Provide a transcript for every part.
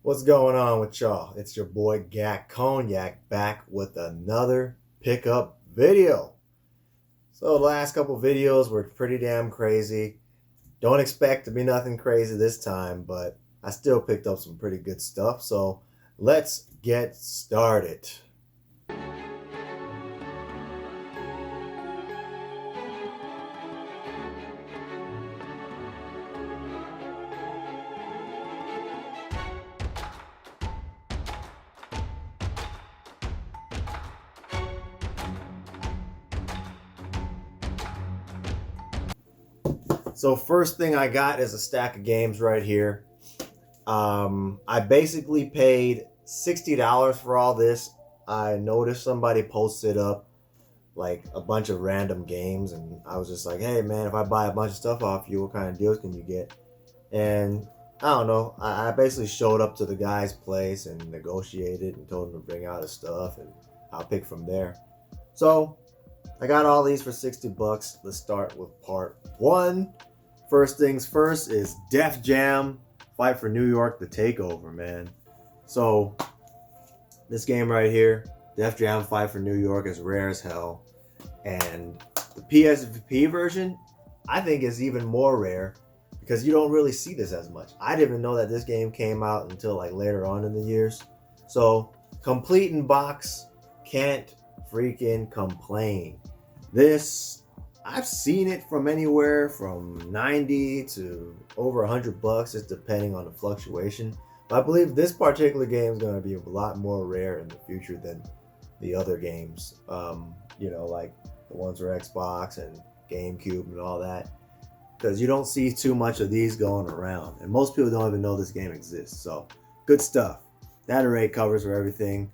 What's going on with y'all? It's your boy Gackt Cognac back with another pickup video. So the last couple videos were pretty damn crazy. Don't expect to be nothing crazy this time, but I still picked up some pretty good stuff. So let's get started. So first thing I got is a stack of games right here. I basically paid $60 for all this. I noticed somebody posted up like a bunch of random games, and I was just like, hey man, if I buy a bunch of stuff off you, what kind of deals can you get? And I don't know, I basically showed up to the guy's place and negotiated and told him to bring out his stuff, and I'll pick from there. So I got all these for 60 bucks. Let's start with part one. First things first is Def Jam Fight for New York, the Takeover, man. So this game right here, Def Jam Fight for New York, is rare as hell. And the PSP version, I think, is even more rare because you don't really see this as much. I didn't even know that this game came out until like later on in the years. So complete in box, can't freaking complain. This, I've seen it from anywhere from 90 to over 100 bucks, just depending on the fluctuation. But I believe this particular game is going to be a lot more rare in the future than the other games. Like the ones for Xbox and GameCube and all that. Because you don't see too much of these going around. And most people don't even know this game exists. So, good stuff. That array covers for everything.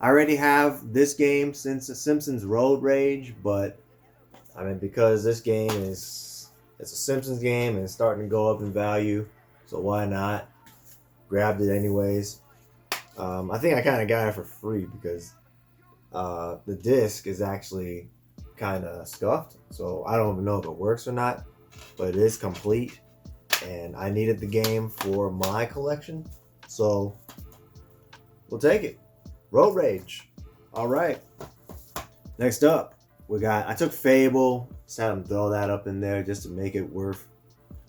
I already have this game since The Simpsons Road Rage, but I mean, because this game it's a Simpsons game and it's starting to go up in value, so why not? Grabbed it anyways. I think I kind of got it for free because the disc is actually kind of scuffed, so I don't even know if it works or not, but it is complete, and I needed the game for my collection, so we'll take it. Road Rage. All right. Next up, I took Fable, just had them throw that up in there just to make it worth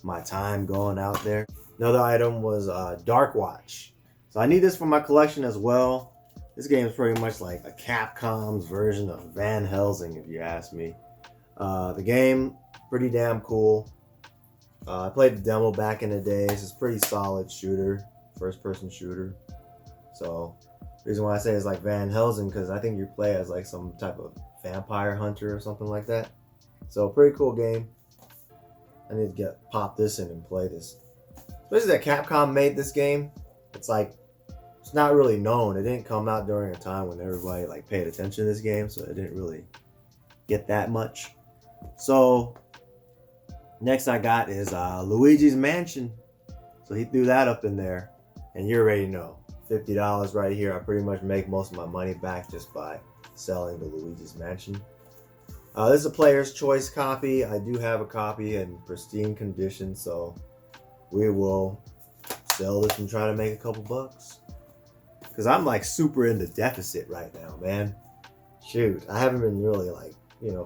my time going out there. Another item was Dark Watch. So I need this for my collection as well. This game is pretty much like a Capcom's version of Van Helsing, if you ask me. The game, pretty damn cool. I played the demo back in the days. It's a pretty solid shooter, first-person shooter. So the reason why I say it's like Van Helsing, because I think you play as like some type of vampire hunter or something like that. So pretty cool game. I need to pop this in and play this. Especially that Capcom made this game. It's like, it's not really known. It didn't come out during a time when everybody like paid attention to this game, so it didn't really get that much. So next I got is Luigi's Mansion. So he threw that up in there, and you already know, $50 right here. I pretty much make most of my money back just by selling the Luigi's Mansion. This is a player's choice copy. I do have a copy in pristine condition, so we will sell this and try to make a couple bucks. Because I'm like super in the deficit right now, man. Shoot, I haven't been really like,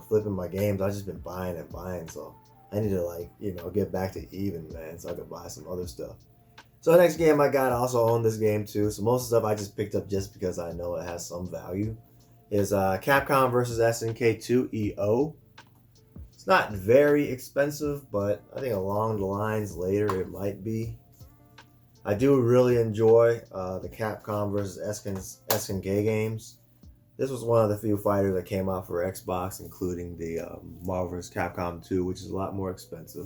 flipping my games. I've just been buying and buying, so I need to like, get back to even, man, so I can buy some other stuff. So the next game I got, I also own this game too. So most of the stuff I just picked up just because I know it has some value. Is Capcom vs. SNK 2 EO. It's not very expensive, but I think along the lines later it might be. I do really enjoy the Capcom vs. SNK games. This was one of the few fighters that came out for Xbox, including the Marvel vs. Capcom 2, which is a lot more expensive.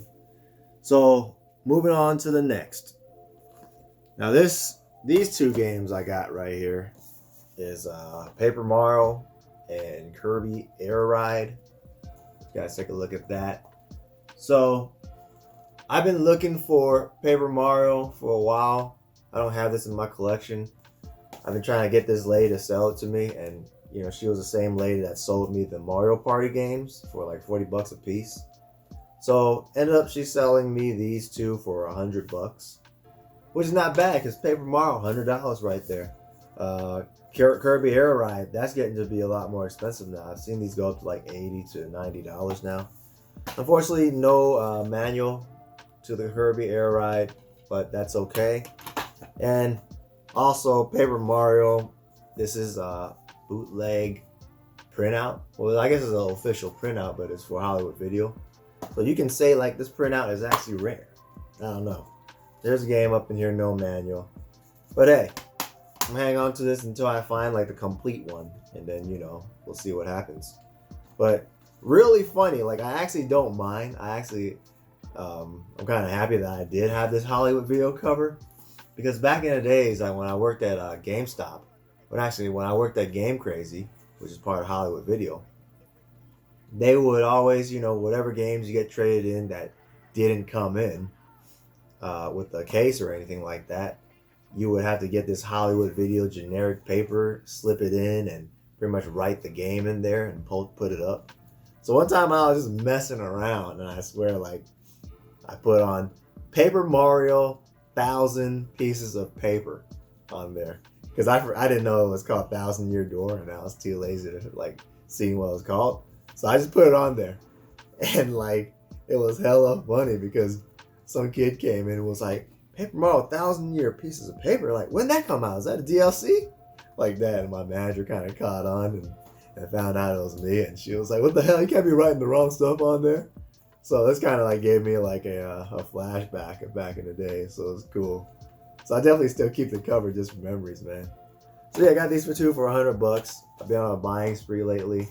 So moving on to the next. Now these two games I got right here is Paper Mario and Kirby Air Ride. You guys take a look at that. So I've been looking for Paper Mario for a while. I don't have this in my collection. I've been trying to get this lady to sell it to me, and she was the same lady that sold me the Mario Party games for like 40 bucks a piece. So ended up she's selling me these two for 100 bucks. which is not bad because Paper Mario, $100 right there. Kirby Air Ride, that's getting to be a lot more expensive now. I've seen these go up to like $80 to $90 now. Unfortunately, no manual to the Kirby Air Ride, but that's okay. And also Paper Mario, this is a bootleg printout. Well, I guess it's an official printout, but it's for Hollywood Video. So you can say like this printout is actually rare. I don't know. There's a game up in here, no manual. But hey, I'm hanging on to this until I find like the complete one, and then we'll see what happens. But really funny, like I actually don't mind. I'm kind of happy that I did have this Hollywood Video cover, because back in the days, like when I worked at GameStop, when I worked at Game Crazy, which is part of Hollywood Video, they would always, whatever games you get traded in that didn't come in with a case or anything like that, you would have to get this Hollywood Video generic paper, slip it in, and pretty much write the game in there and put it up. So one time I was just messing around, and I swear, like, I put on Paper Mario 1,000 pieces of paper on there, because I didn't know it was called 1,000-Year Door, and I was too lazy to like see what it was called. So I just put it on there, and like it was hella funny because some kid came in and was like, Paper Mario 1,000-Year pieces of paper. Like, when did that come out? Is that a DLC? Like that, and my manager kind of caught on and found out it was me, and she was like, "What the hell? You can't be writing the wrong stuff on there." So this kind of like gave me like a flashback of back in the day. So it was cool. So I definitely still keep the cover just for memories, man. So yeah, I got these for $100. I've been on a buying spree lately.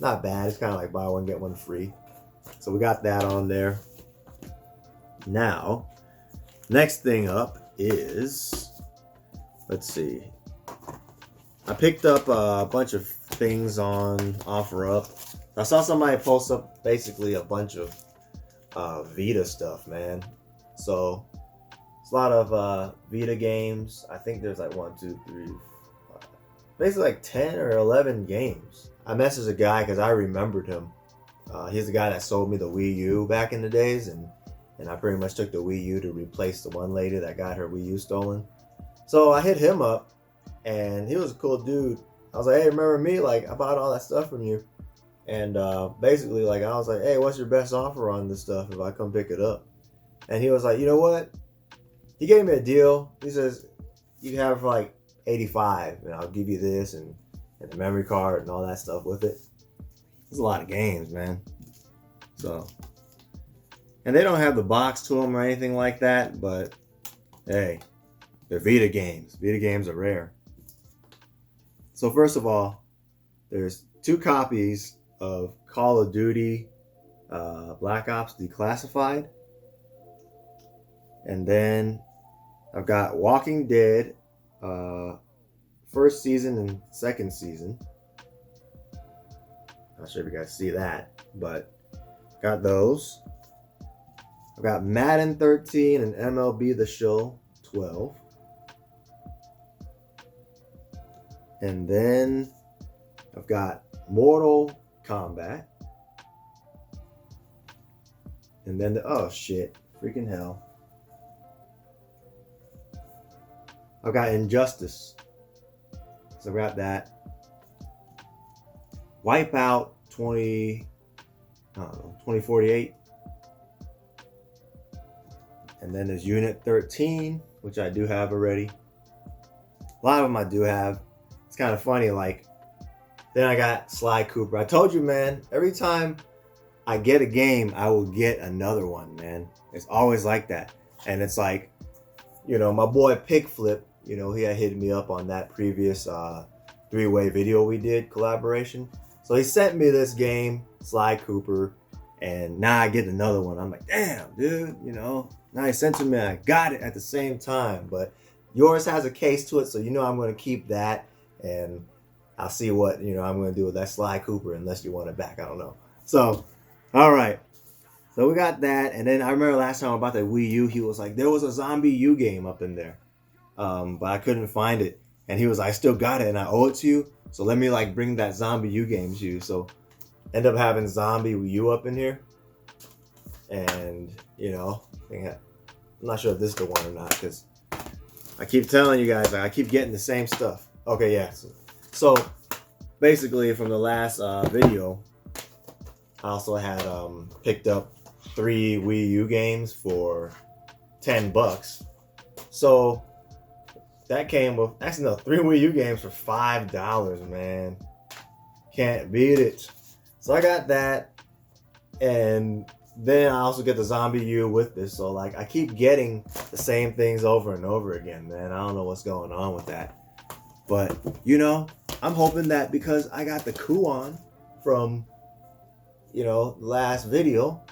Not bad. It's kind of like buy one get one free. So we got that on there. Now, next thing up is, let's see. I picked up a bunch of things on OfferUp. I saw somebody post up basically a bunch of Vita stuff, man. So it's a lot of Vita games. I think there's like 1, 2, 3, 5, basically like 10 or 11 games. I messaged a guy because I remembered him. He's the guy that sold me the Wii U back in the days, and I pretty much took the Wii U to replace the one lady that got her Wii U stolen. So I hit him up, and he was a cool dude. I was like, "Hey, remember me? Like, I bought all that stuff from you." And basically, like, I was like, "Hey, what's your best offer on this stuff if I come pick it up?" And he was like, "You know what?" He gave me a deal. He says, "You can have it for like 85, and I'll give you this and the memory card and all that stuff with it." There's a lot of games, man. So, and they don't have the box to them or anything like that, but hey, they're Vita games. Vita games are rare. So first of all, there's 2 copies of Call of Duty Black Ops Declassified. And then I've got Walking Dead first season and second season. Not sure if you guys see that, but got those. I've got Madden 13 and MLB The Show 12. And then I've got Mortal Kombat. And then oh shit, freaking hell. I've got Injustice. So I've got that. Wipeout 2048. And then there's Unit 13, which I do have already. A lot of them I do have. It's kind of funny, like, then I got Sly Cooper. I told you, man, every time I get a game, I will get another one, man. It's always like that. And it's like, my boy Pickflip, he had hit me up on that previous 3-way video we did, collaboration. So he sent me this game, Sly Cooper, and now I get another one. I'm like, damn, dude, Now he sent it to me, I got it at the same time. But yours has a case to it, so I'm going to keep that. And I'll see what, I'm going to do with that Sly Cooper, unless you want it back. I don't know. So, all right. So we got that. And then I remember last time about the Wii U, he was like, there was a Zombie U game up in there. But I couldn't find it. And he was like, I still got it and I owe it to you. So let me like bring that Zombie U game to you. So end up having Zombie Wii U up in here. And, I'm not sure if this is the one or not, because I keep telling you guys, I keep getting the same stuff. Okay, yeah. So basically, from the last video, I also had picked up 3 Wii U games for $10. So that came with, actually no, 3 Wii U games for $5, man. Can't beat it. So I got that, and then I also get the Zombie U with this. So like I keep getting the same things over and over again, man. I don't know what's going on with that. But you know, I'm hoping that because I got the Kuon from, you know, last video,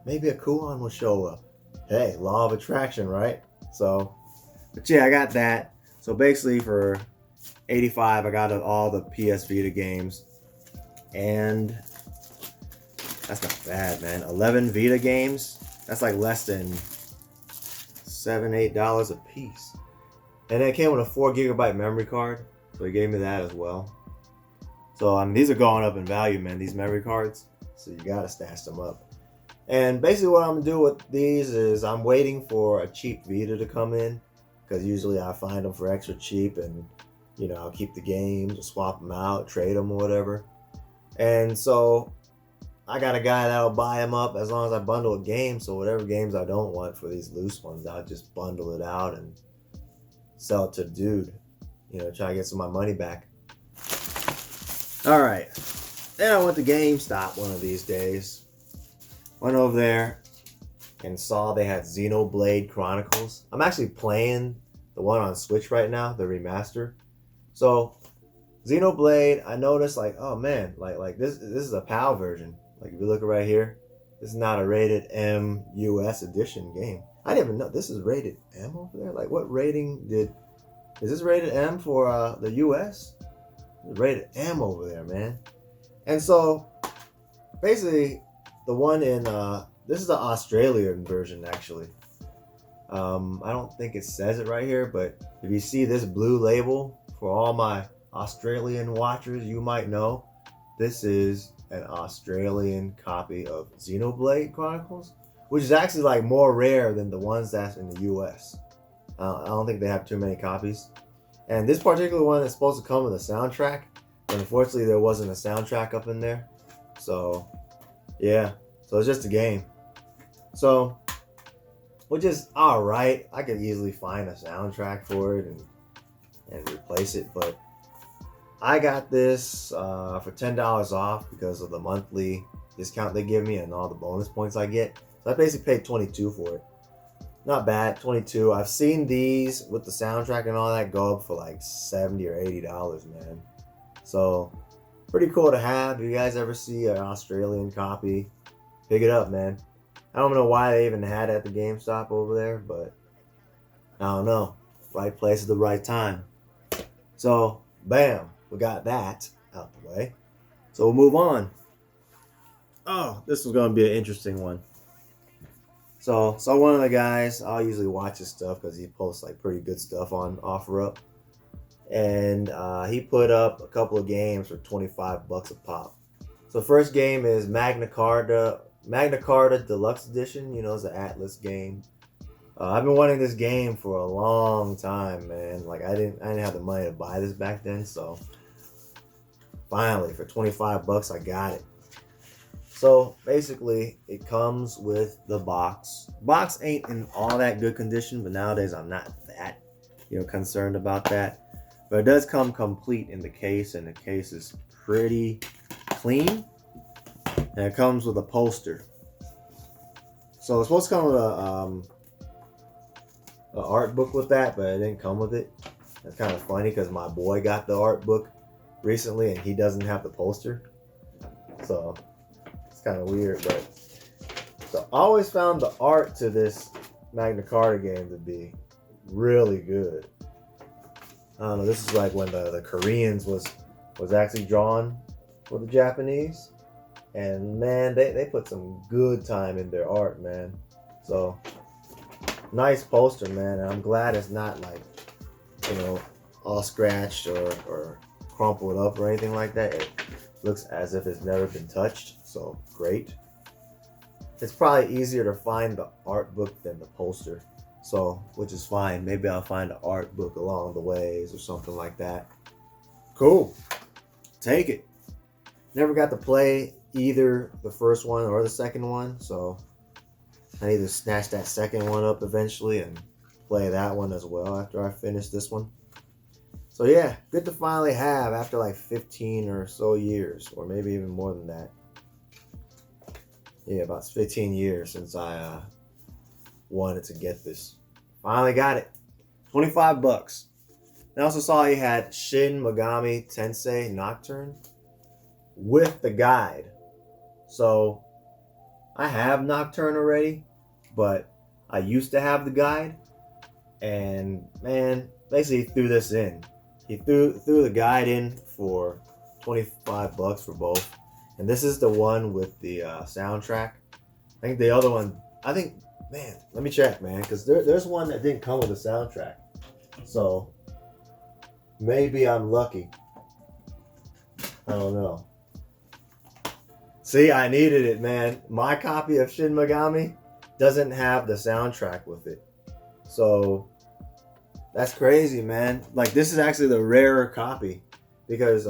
maybe a Kuon will show up. Hey, law of attraction, right? So, but yeah, I got that. So basically for $85, I got all the PS Vita games. And that's not bad, man. 11 Vita games. That's like less than $7-8 a piece. And then it came with a 4GB memory card. So he gave me that as well. So I mean, these are going up in value, man, these memory cards. So you gotta stash them up. And basically what I'm gonna do with these is I'm waiting for a cheap Vita to come in, because usually I find them for extra cheap, and you know, I'll keep the games, swap them out, trade them or whatever. And so I got a guy that'll buy them up as long as I bundle a game. So whatever games I don't want for these loose ones, I'll just bundle it out and sell it to the dude. You know, try to get some of my money back. All right. Then I went to GameStop one of these days. Went over there and saw they had Xenoblade Chronicles. I'm actually playing the one on Switch right now, the remaster. So Xenoblade, I noticed like, oh man, like this is a PAL version. Like if you look right here, this is not a rated M US edition game. I didn't even know this is rated M over there. Like what rating is this rated M for the US? It's rated M over there, man. And so basically the one in this is the Australian version actually. I don't think it says it right here, but if you see this blue label, for all my Australian watchers, you might know this is an Australian copy of Xenoblade Chronicles, which is actually like more rare than the ones that's in the US. I don't think they have too many copies. And this particular one is supposed to come with a soundtrack, but unfortunately there wasn't a soundtrack up in there. So yeah, so it's just a game. So, which is all right. I could easily find a soundtrack for it and replace it, but I got this for $10 off because of the monthly discount they give me and all the bonus points I get. So I basically paid $22 for it. Not bad, $22. I've seen these with the soundtrack and all that go up for like $70 or $80, man. So pretty cool to have. If you guys ever see an Australian copy, pick it up, man. I don't know why they even had it at the GameStop over there, but I don't know. Right place at the right time. So, bam, we got that out the way. So we'll move on. Oh, this was going to be an interesting one. So one of the guys, I'll usually watch his stuff because he posts like pretty good stuff on OfferUp. And he put up a couple of games for $25 a pop. So first game is Magna Carta Deluxe Edition. You know, it's an Atlas game. I've been wanting this game for a long time, man. Like I didn't have the money to buy this back then, so finally for $25 I got it. So basically it comes with the box. Box ain't in all that good condition, but nowadays I'm not that, concerned about that. But it does come complete in the case, and the case is pretty clean. And it comes with a poster. So it's supposed to come with a art book with that, but it didn't come with it. That's kind of funny because my boy got the art book recently and he doesn't have the poster. So it's kind of weird, but so I always found the art to this Magna Carta game to be really good. I don't know, this is like when the Koreans was actually drawn for the Japanese. And man, they put some good time in their art, man. So nice poster, man. And I'm glad it's not like, all scratched or crumpled up or anything like that. It looks as if it's never been touched. So great. It's probably easier to find the art book than the poster. So, which is fine. Maybe I'll find an art book along the ways or something like that. Cool. Take it. Never got to play either the first one or the second one, so I need to snatch that second one up eventually and play that one as well after I finish this one. So yeah, good to finally have after like 15 or so years, or maybe even more than that. Yeah, about 15 years since I wanted to get this. Finally got it. 25 bucks. I also saw he had Shin Megami Tensei Nocturne with the guide. So I have Nocturne already, but I used to have the guide, and man, basically threw this in. He threw the guide in for 25 bucks for both. And this is the one with the soundtrack. I think the other one, man, let me check, man, because there's one that didn't come with a soundtrack. So maybe I'm lucky. I don't know. See, I needed it, man. My copy of Shin Megami doesn't have the soundtrack with it. So that's crazy, man. Like, this is actually the rarer copy because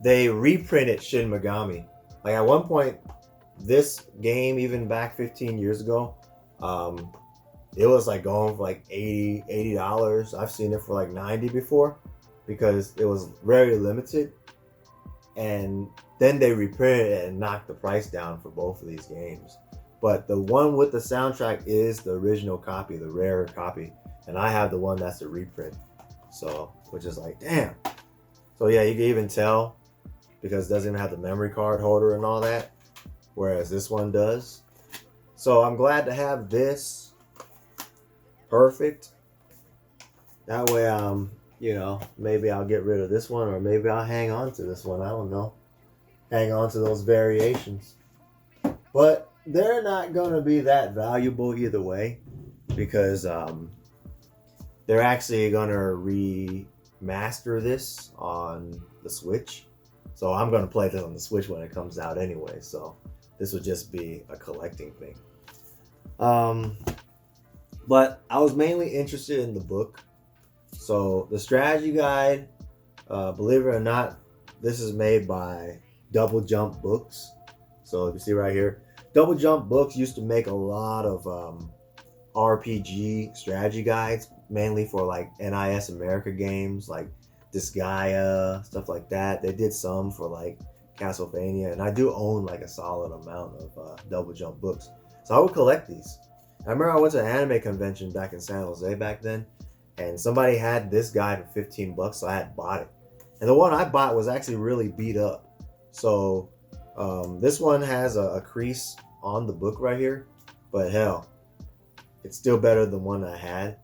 they reprinted Shin Megami. Like, at one point, this game, even back 15 years ago, it was like going for like $80. I've seen it for like $90 before because it was very limited. And then they reprinted it and knocked the price down for both of these games. But the one with the soundtrack is the original copy, the rarer copy. And I have the one that's a reprint. So, which is like, damn. So yeah, you can even tell because it doesn't even have the memory card holder and all that. Whereas this one does. So I'm glad to have this. Perfect. That way, you know, maybe I'll get rid of this one or maybe I'll hang on to this one. I don't know. Hang on to those variations. But they're not going to be that valuable either way because they're actually going to remaster this on the Switch. So I'm going to play this on the Switch when it comes out anyway. So this would just be a collecting thing. But I was mainly interested in the book. So the strategy guide, believe it or not, this is made by Double Jump Books. So if you see right here, Double Jump Books used to make a lot of RPG strategy guides, mainly for like NIS America games, like Disgaea, stuff like that. They did some for like Castlevania, and I do own like a solid amount of Double Jump books. So I would collect these. I remember I went to an anime convention back in San Jose back then, and somebody had this guide for 15 bucks, so I had bought it. And the one I bought was actually really beat up. So this one has a crease on the book right here, but hell, it's still better than one I had.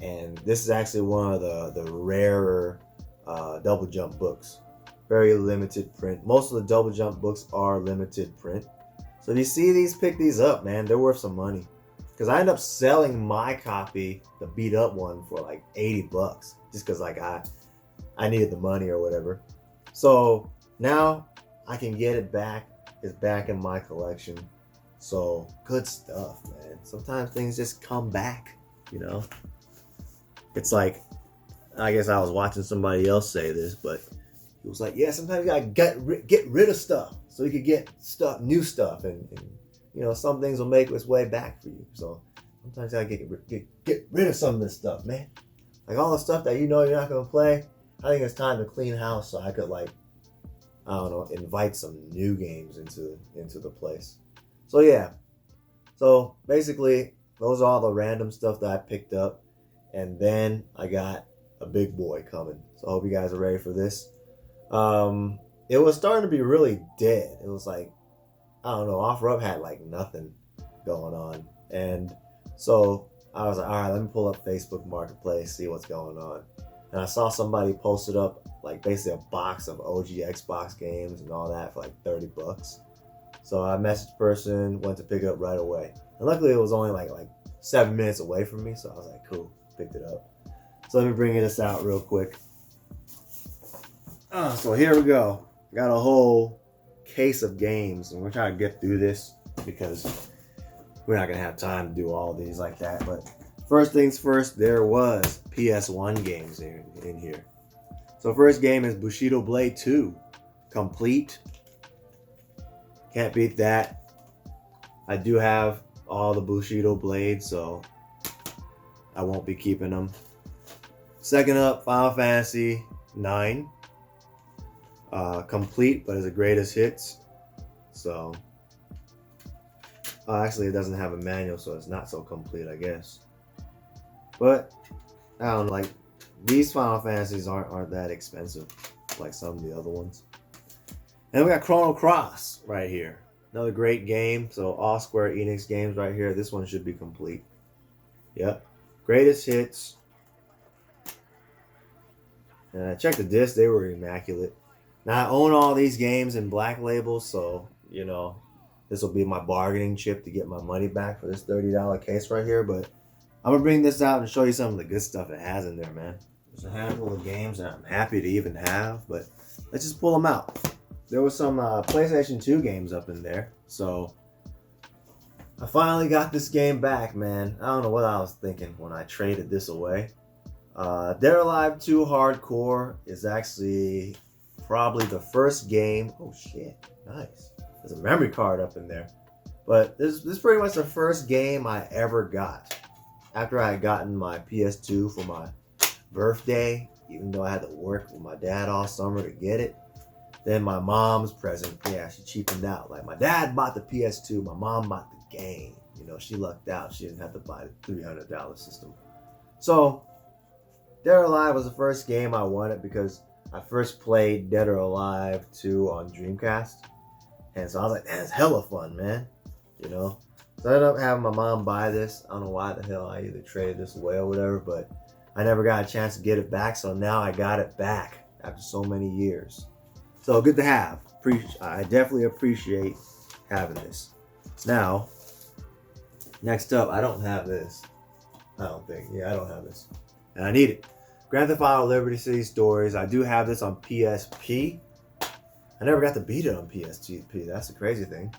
And this is actually one of the rarer Double Jump books. Very limited print. Most of the Double Jump books are limited print. So if you see these, pick these up, man. They're worth some money. Because I ended up selling my copy, the beat up one, for like 80 bucks. Just because like I needed the money or whatever. So now I can get it back. It's back in my collection. So good stuff, man. Sometimes things just come back, you know. It's like, I guess I was watching somebody else say this, but he was like, yeah, sometimes you gotta get rid of stuff so you can get new stuff, and you know, some things will make its way back for you. So sometimes you gotta get rid of some of this stuff, man. Like all the stuff that you know you're not gonna play. I think it's time to clean house so I could, like, I don't know, invite some new games into the place. So yeah. So basically, those are all the random stuff that I picked up. And then I got a big boy coming. So I hope you guys are ready for this. It was starting to be really dead. It was like, I don't know, OfferUp had like nothing going on. And so I was like, all right, let me pull up Facebook Marketplace, see what's going on. And I saw somebody posted up like basically a box of OG Xbox games and all that for like 30 bucks. So I messaged the person, went to pick it up right away. And luckily it was only like 7 minutes away from me. So I was like, cool, picked it up. So let me bring this out real quick. So here we go. Got a whole case of games, and we're trying to get through this because we're not gonna have time to do all these like that. But first things first, there was PS1 games in here. So first game is Bushido Blade 2, complete. Can't beat that. I do have all the Bushido blades, so I won't be keeping them. Second up, Final Fantasy 9, complete, but it's a greatest hits. So, actually, it doesn't have a manual, so it's not so complete, I guess. But I don't know, like these Final Fantasies aren't that expensive like some of the other ones. And we got Chrono Cross right here, another great game. So all Square Enix games right here. This one should be complete. Yep, greatest hits. And I checked the discs; they were immaculate. Now I own all these games in black labels, so you know this will be my bargaining chip to get my money back for this $30 case right here. But I'm gonna bring this out and show you some of the good stuff it has in there, man. There's a handful of games that I'm happy to even have, but let's just pull them out. There was some PlayStation 2 games up in there, so I finally got this game back, man. I don't know what I was thinking when I traded this away. Dead or Alive 2 Hardcore is actually probably the first game. Oh shit, nice. There's a memory card up in there. But this is pretty much the first game I ever got. After I had gotten my PS2 for my birthday, even though I had to work with my dad all summer to get it. Then my mom's present, yeah, she cheapened out. Like my dad bought the PS2, my mom bought the game. You know, she lucked out. She didn't have to buy the $300 system. So Dead or Alive was the first game I wanted because I first played Dead or Alive 2 on Dreamcast. And so I was like, man, it's hella fun, man. You know? So I ended up having my mom buy this. I don't know why the hell I either traded this away or whatever, but I never got a chance to get it back. So now I got it back after so many years. So good to have. I definitely appreciate having this. Now, next up, I don't have this. I don't think. Yeah, I don't have this. And I need it. Grand Theft Auto Liberty City Stories. I do have this on PSP. I never got to beat it on PSP. That's the crazy thing.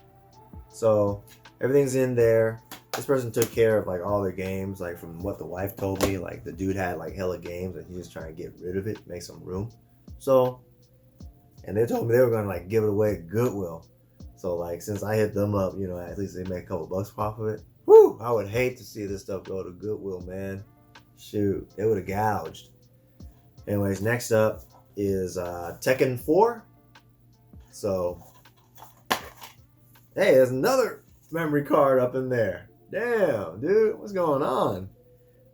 So everything's in there. This person took care of like all their games, like from what the wife told me. Like the dude had like hella games and he's just trying to get rid of it, make some room. So, and they told me they were gonna like give it away at Goodwill. So like since I hit them up, you know, at least they make a couple bucks off of it. Woo! I would hate to see this stuff go to Goodwill, man. Shoot, they would have gouged. Anyways, next up is Tekken 4. So, hey, there's another memory card up in there. Damn, dude, what's going on?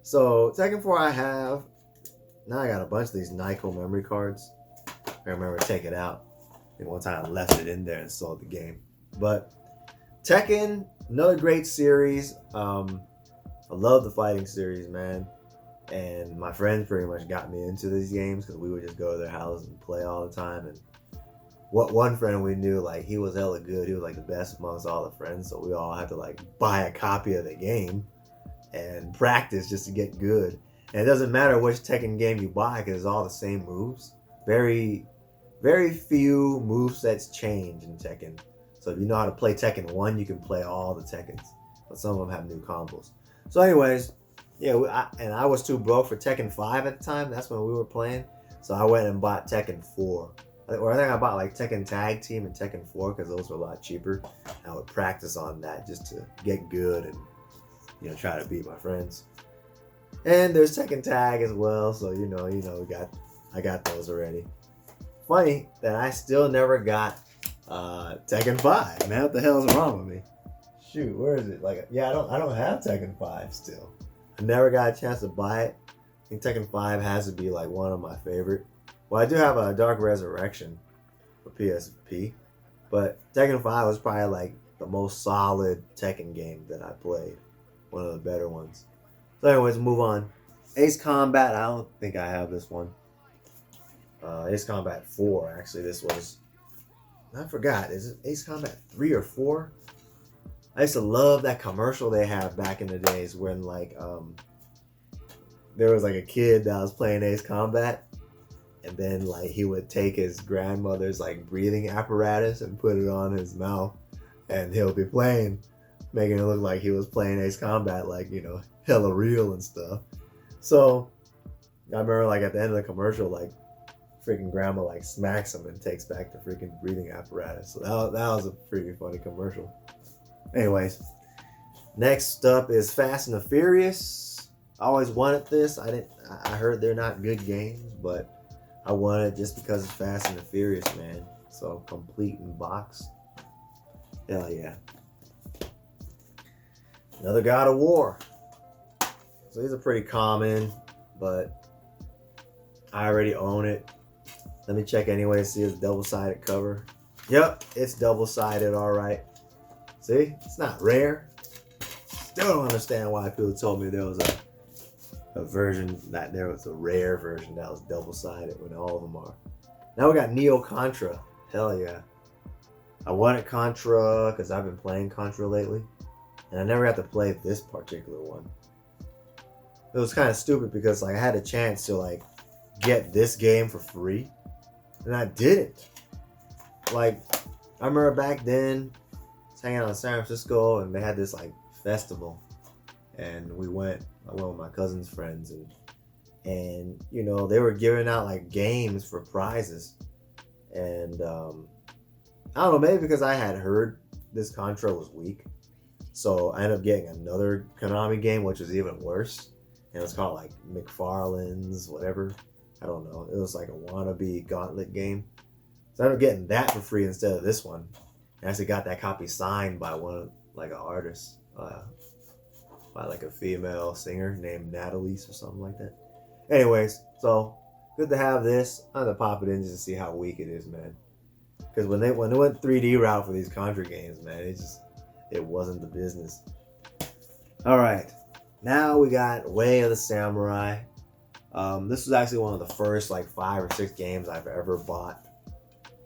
So, Tekken 4 I have. Now I got a bunch of these Nyko memory cards. I remember taking it out. I think one time I left it in there and sold the game. But Tekken, another great series. I love the fighting series, man. And my friends pretty much got me into these games because we would just go to their house and play all the time. And what one friend we knew, like he was hella good. He was like the best amongst all the friends. So we all had to like buy a copy of the game and practice just to get good. And it doesn't matter which Tekken game you buy because it's all the same moves. Very, very few movesets change in Tekken. So if you know how to play Tekken 1, you can play all the Tekkens. But some of them have new combos. So anyways, yeah, I was too broke for Tekken 5 at the time. That's when we were playing. So I went and bought Tekken 4. Or I think I bought like Tekken Tag Team and Tekken 4 because those were a lot cheaper. I would practice on that just to get good and, you know, try to beat my friends. And there's Tekken Tag as well. So, you know, I got those already. Funny that I still never got Tekken 5. Man, what the hell is wrong with me? Shoot, where is it? Like, yeah, I don't have Tekken 5 still. I never got a chance to buy it. I think Tekken 5 has to be like one of my favorite. Well, I do have a Dark Resurrection for PSP, but Tekken 5 was probably like the most solid Tekken game that I played. One of the better ones. So anyways, move on. Ace Combat, I don't think I have this one. Ace Combat 4, actually this was, I forgot, is it Ace Combat 3 or 4? I used to love that commercial they have back in the days when like there was like a kid that was playing Ace Combat and then like he would take his grandmother's like breathing apparatus and put it on his mouth and he'll be playing. making it look like he was playing Ace Combat, like, hella real and stuff. So I remember, like, at the end of the commercial, like, freaking grandma, like, smacks him and takes back the freaking breathing apparatus. So that was a freaking funny commercial. Anyways, next up is Fast and the Furious. I always wanted this. I heard they're not good games, but I want it just because it's Fast and the Furious, man. So complete in box. Hell yeah. Another God of War. So these are pretty common, but I already own it. Let me check anyway to see if it's double-sided cover. Yep, it's double-sided, all right. See, it's not rare. Still don't understand why people told me there was a version, that there was a rare version that was double-sided when all of them are. Now we got Neo Contra. Hell yeah. I wanted Contra because I've been playing Contra lately, and I never got to play this particular one. It was kind of stupid because, like, I had a chance to, like, get this game for free, and I didn't. Like, I remember back then, I was hanging out in San Francisco, and they had this, like, festival, and I went with my cousin's friends, and they were giving out, like, games for prizes, and I don't know, maybe because I had heard this Contra was weak, so I ended up getting another Konami game, which was even worse, and it was called, like, McFarlane's whatever. I don't know. It was like a wannabe Gauntlet game. So I ended up getting that for free instead of this one. And I actually got that copy signed by an artist, by like a female singer named Natalie's or something like that. Anyways, so good to have this. I'm gonna pop it in just to see how weak it is, man. Because when they went 3D route for these Contra games, man, it wasn't the business. All right, now we got Way of the Samurai. This was actually one of the first, like, 5 or 6 games I've ever bought.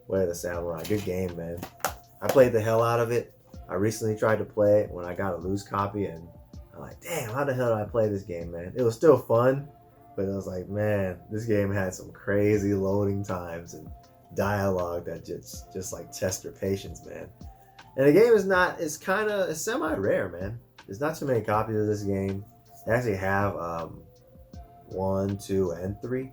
Way of the Samurai. Good game, man. I played the hell out of it. I recently tried to play it when I got a loose copy, and I'm like, damn, how the hell did I play this game, man? It was still fun, but I was like, man, this game had some crazy loading times and dialogue that just like test your patience, man. And the game it's semi-rare, man. There's not too many copies of this game. They actually have 1, 2, and 3.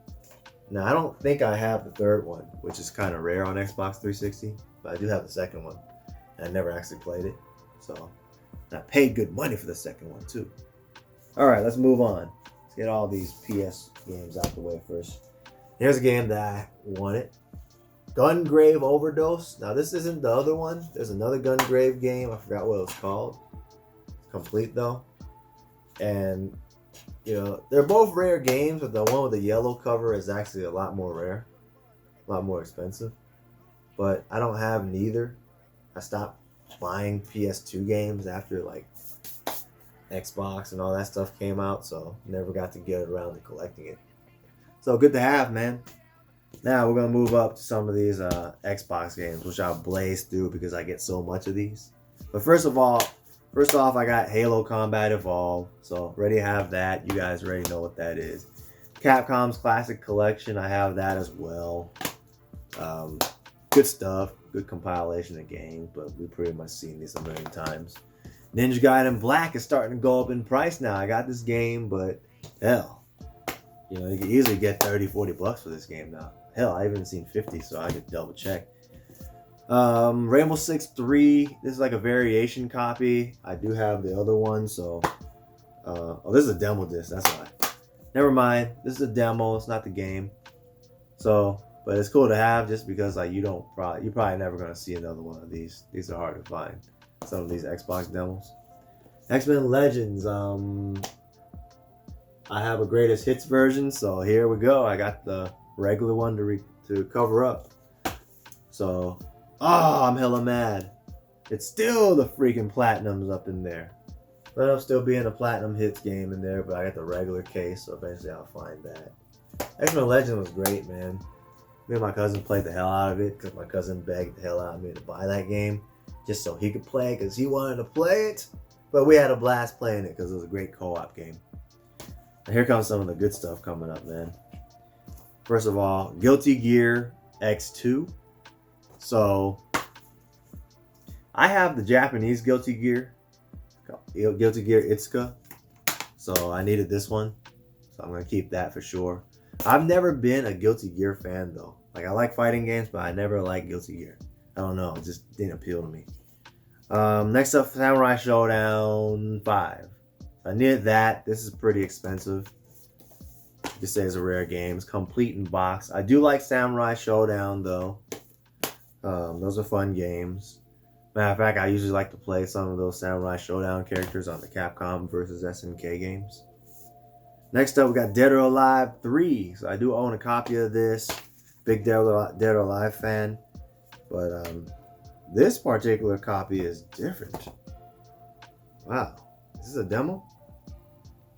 Now, I don't think I have the third one, which is kind of rare on Xbox 360, but I do have the second one. And I never actually played it, so I paid good money for the second one too. All right, let's move on. Let's get all these PS games out the way first. Here's a game that I wanted. Gungrave Overdose. Now, this isn't the other one. There's another Gungrave game. I forgot what it was called. It's complete though. And they're both rare games, but the one with the yellow cover is actually a lot more rare, a lot more expensive. But I don't have neither. I stopped buying PS2 games after, like, Xbox and all that stuff came out, so never got to get around to collecting it. So good to have, man. Now we're going to move up to some of these Xbox games, which I'll blaze through because I get so much of these. But first off, I got Halo Combat Evolved, so already have that. You guys already know what that is. Capcom's Classic Collection, I have that as well. Good stuff, good compilation of games, but we've pretty much seen these a million times. Ninja Gaiden Black is starting to go up in price now. I got this game, but hell, you can easily get 30, 40 bucks for this game now. Hell, I haven't seen 50, so I could double check. Rainbow Six 3, this is like a variation copy. I do have the other one, so this is a demo disc, that's why. Never mind, this is a demo, it's not the game. So, but it's cool to have just because, like, you're probably never gonna see another one of these. These are hard to find, some of these Xbox demos. X-Men Legends, I have a greatest hits version, so here we go. I got the regular one to cover up. So, I'm hella mad. It's still the freaking platinums up in there. But I'm still being a platinum hits game in there, but I got the regular case, so eventually I'll find that. X-Men Legend was great, man. Me and my cousin played the hell out of it because my cousin begged the hell out of me to buy that game just so he could play it because he wanted to play it. But we had a blast playing it because it was a great co-op game. And here comes some of the good stuff coming up, man. First of all, Guilty Gear X2. So, I have the Japanese Guilty Gear, Guilty Gear Itsuka. So I needed this one. So I'm going to keep that for sure. I've never been a Guilty Gear fan though. Like I like fighting games, but I never liked Guilty Gear. I don't know. It just didn't appeal to me. Next up, Samurai Showdown 5. I needed that. This is pretty expensive. You could say it's a rare game. It's complete in box. I do like Samurai Showdown though. Those are fun games. Matter of fact, I usually like to play some of those Samurai Showdown characters on the Capcom versus SNK games. Next up, we got Dead or Alive 3. So I do own a copy of this. Big Dead or Alive fan. But this particular copy is different. Wow. Is this a demo?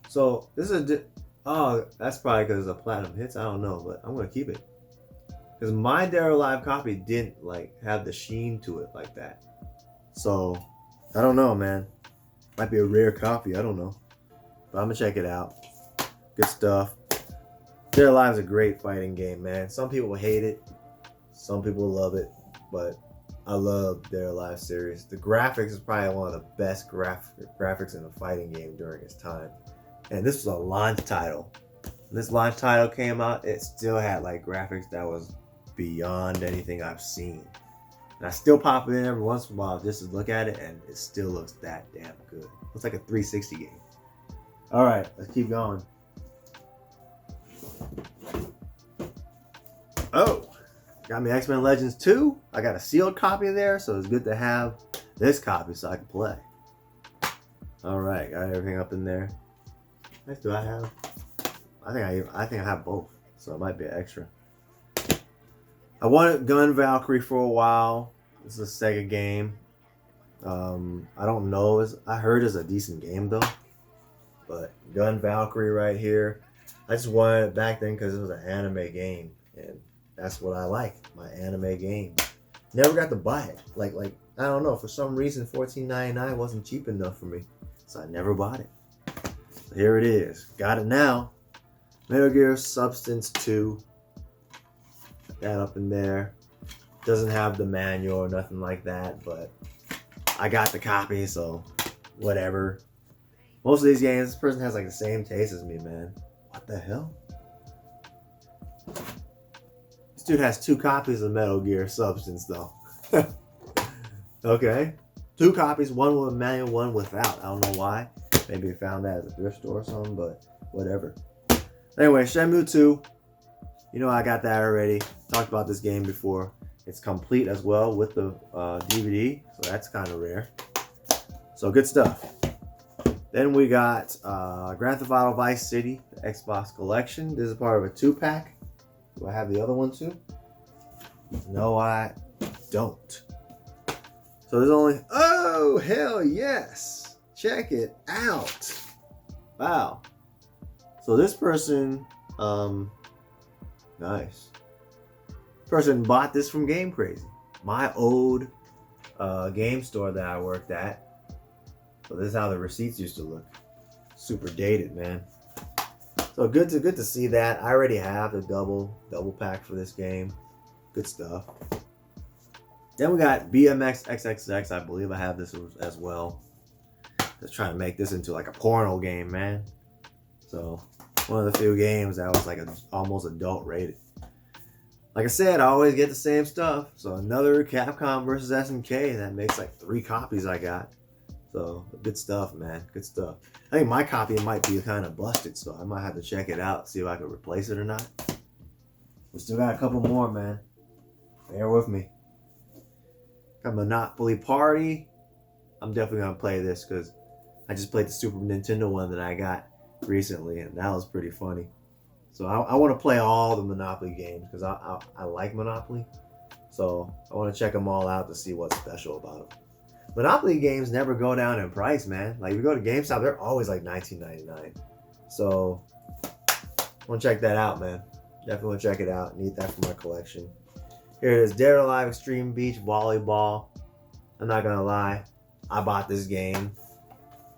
So this is oh, that's probably because it's a platinum hits. I don't know, but I'm gonna keep it. Because my Dead or Alive copy didn't like have the sheen to it like that. So I don't know, man. Might be a rare copy. I don't know. But I'm gonna check it out. Good stuff. Dead or Alive is a great fighting game, man. Some people hate it. Some people love it. But I love Dead or Alive series. The graphics is probably one of the best graphics in a fighting game during its time. And this was a launch title. When this launch title came out, it still had like graphics that was beyond anything I've seen. And I still pop it in every once in a while just to look at it, and it still looks that damn good. Looks like a 360 game. All right, let's keep going. Oh, got me X-Men Legends 2. I got a sealed copy there, so it's good to have this copy so I can play. All right, got everything up in there. What else do I have? I think I have both, so it might be an extra. I wanted Gun Valkyrie for a while. This is a Sega game. I don't know. I heard it's a decent game though. But Gun Valkyrie right here. I just wanted it back then because it was an anime game, and that's what I like. My anime game. Never got to buy it. Like I don't know. For some reason, $14.99 wasn't cheap enough for me, so I never bought it. So here it is. Got it now. Metal Gear Substance 2. That up in there. Doesn't have the manual or nothing like that, but I got the copy, so whatever. Most of these games, this person has like the same taste as me, man. What the hell? This dude has 2 copies of Metal Gear Substance though. Okay. 2 copies, one with a manual, one without. I don't know why. Maybe he found that at a thrift store or something, but whatever. Anyway, Shenmue 2. You know I got that already. Talked about this game before. It's complete as well with the DVD, so that's kind of rare. So good stuff. Then we got Grand Theft Auto Vice City, the Xbox Collection. This is part of a 2-pack. Do I have the other one too? No, I don't. So there's only... Oh, hell yes! Check it out. Wow. So this person... Nice. Person bought this from Game Crazy, my old game store that I worked at. So this is how the receipts used to look. Super dated, man. So good to see that. I already have the double pack for this game. Good stuff. Then we got BMX XXX. I believe I have this as well. Just trying to make this into like a porno game, man. So one of the few games that was like almost adult rated. Like I said, I always get the same stuff. So another Capcom versus SNK. That makes like 3 copies I got. So good stuff, man. Good stuff. I think my copy might be kind of busted, so I might have to check it out, see if I can replace it or not. We still got a couple more, man. Bear with me. Got Monopoly Party. I'm definitely going to play this because I just played the Super Nintendo one that I got recently, and that was pretty funny. So I want to play all the Monopoly games because I like Monopoly. So I want to check them all out to see what's special about them. Monopoly games never go down in price, man. Like if you go to GameStop, they're always like $19.99. So I want to check that out, man. Definitely want to check it out. Need that for my collection. Here it is, Dead or Alive Extreme Beach Volleyball. I'm not gonna lie, I bought this game,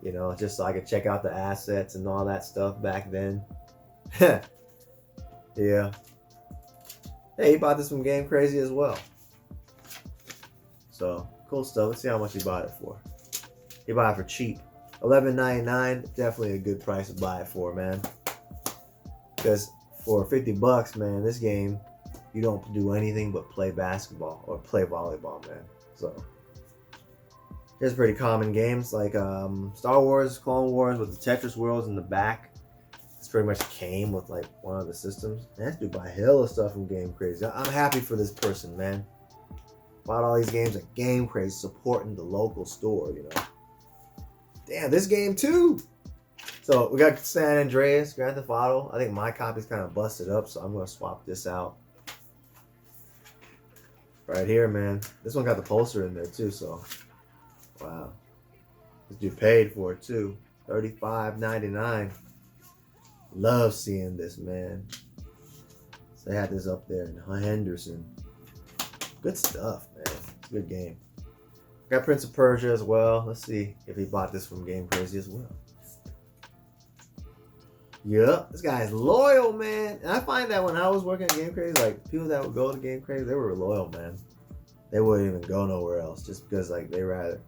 you know, just so I could check out the assets and all that stuff back then. Yeah. Hey, he bought this from Game Crazy as well. So, cool stuff. Let's see how much he bought it for. He bought it for cheap. $11.99, definitely a good price to buy it for, man. Because for $50, man, this game, you don't do anything but play basketball or play volleyball, man. So here's pretty common games like Star Wars, Clone Wars with the Tetris worlds in the back. This pretty much came with like one of the systems. Man, this dude buy hella stuff from Game Crazy. I'm happy for this person, man. Bought all these games at Game Crazy, supporting the local store, you know. Damn, this game too. So we got San Andreas, Grand Theft Auto. I think my copy's kind of busted up, so I'm gonna swap this out. Right here, man. This one got the poster in there too, so wow. This dude paid for it too. $35.99. Love seeing this, man. So they had this up there in Henderson. Good stuff, man. It's a good game. Got Prince of Persia as well. Let's see if he bought this from Game Crazy as well. Yup, this guy is loyal, man. And I find that when I was working at Game Crazy, like people that would go to Game Crazy, they were loyal, man. They wouldn't even go nowhere else just because like they rather.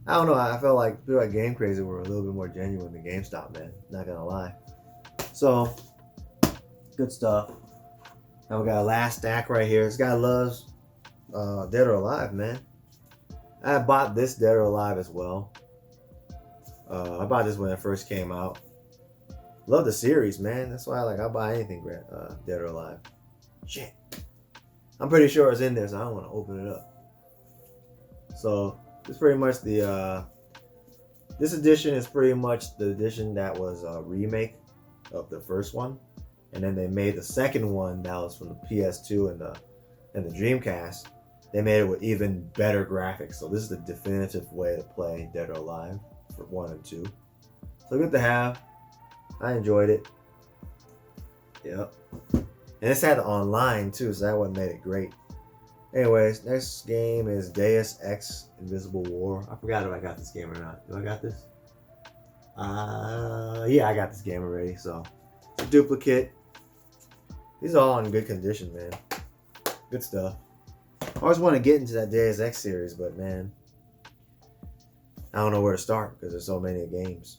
I don't know. I felt like people at Game Crazy were a little bit more genuine than GameStop, man. Not gonna lie. So good stuff. Now we got a last stack right here. This guy loves Dead or Alive, man. I bought this Dead or Alive as well. I bought this when it first came out. Love the series, man. That's why I'll buy anything Dead or Alive. Shit. I'm pretty sure it's in there, so I don't want to open it up. So this is pretty much the this edition is pretty much the edition that was a remake of the first one, and then they made the second one that was from the PS2 and the Dreamcast. They made it with even better graphics. So this is the definitive way to play Dead or Alive for 1 and 2. So good to have. I enjoyed it. Yep. And this had online too, so that one made it great. Anyways, next game is Deus Ex Invisible War. I forgot if I got this game or not. Do I got this? Yeah, I got this game already. So it's a duplicate. These are all in good condition, man. Good stuff. I always want to get into that Deus Ex series, but man, I don't know where to start because there's so many games.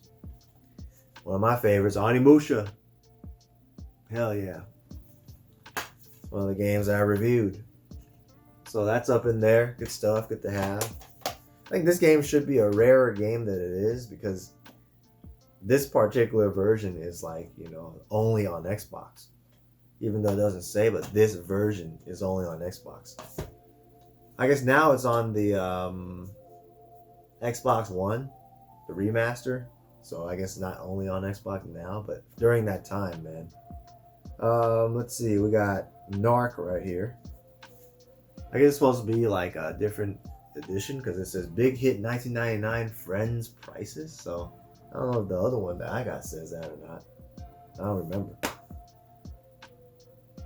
One of my favorites, Onimusha. Hell yeah. It's one of the games I reviewed. So that's up in there. Good stuff. Good to have. I think this game should be a rarer game than it is because this particular version is like, you know, only on Xbox. Even though it doesn't say, but this version is only on Xbox. I guess now it's on the Xbox One, the remaster. So I guess not only on Xbox now, but during that time, man. Let's see. We got Narc right here. I guess it's supposed to be like a different edition because it says Big Hit 1999 Friends Prices. So I don't know if the other one that I got says that or not. I don't remember.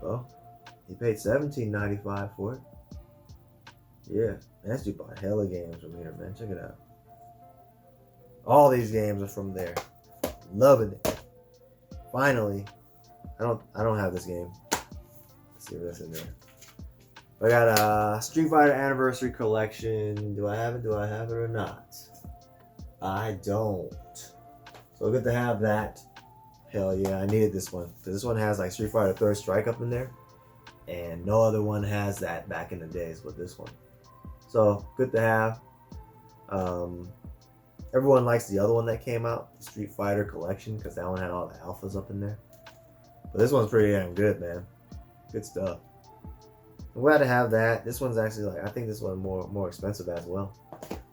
Well, he paid $17.95 for it. Yeah, that's you bought hella games from here, man. Check it out. All these games are from there. Loving it. Finally, I don't have this game. Let's see if that's in there. I got a Street Fighter Anniversary Collection. Do I have it? Do I have it or not? I don't. So good to have that. Hell yeah, I needed this one because this one has like Street Fighter Third Strike up in there, and no other one has that back in the days with this one. So good to have. Everyone likes the other one that came out, the Street Fighter Collection, because that one had all the alphas up in there. But this one's pretty damn good, man. Good stuff. I'm glad to have that. This one's actually like, I think this one's more expensive as well.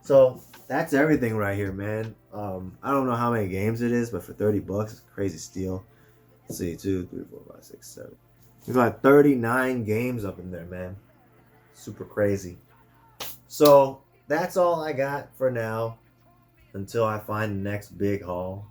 So that's everything right here, man. I don't know how many games it is, but for $30, it's a crazy steal. Let's see, 2, 3, 4, 5, 6, 7. There's like 39 games up in there, man. Super crazy. So that's all I got for now until I find the next big haul,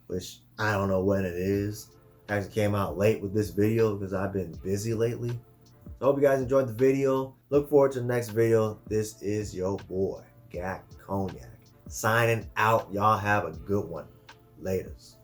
which I don't know when it is. Actually came out late with this video because I've been busy lately. So I hope you guys enjoyed the video. Look forward to the next video. This is your boy, Gackt Cognac, signing out. Y'all have a good one. Laters.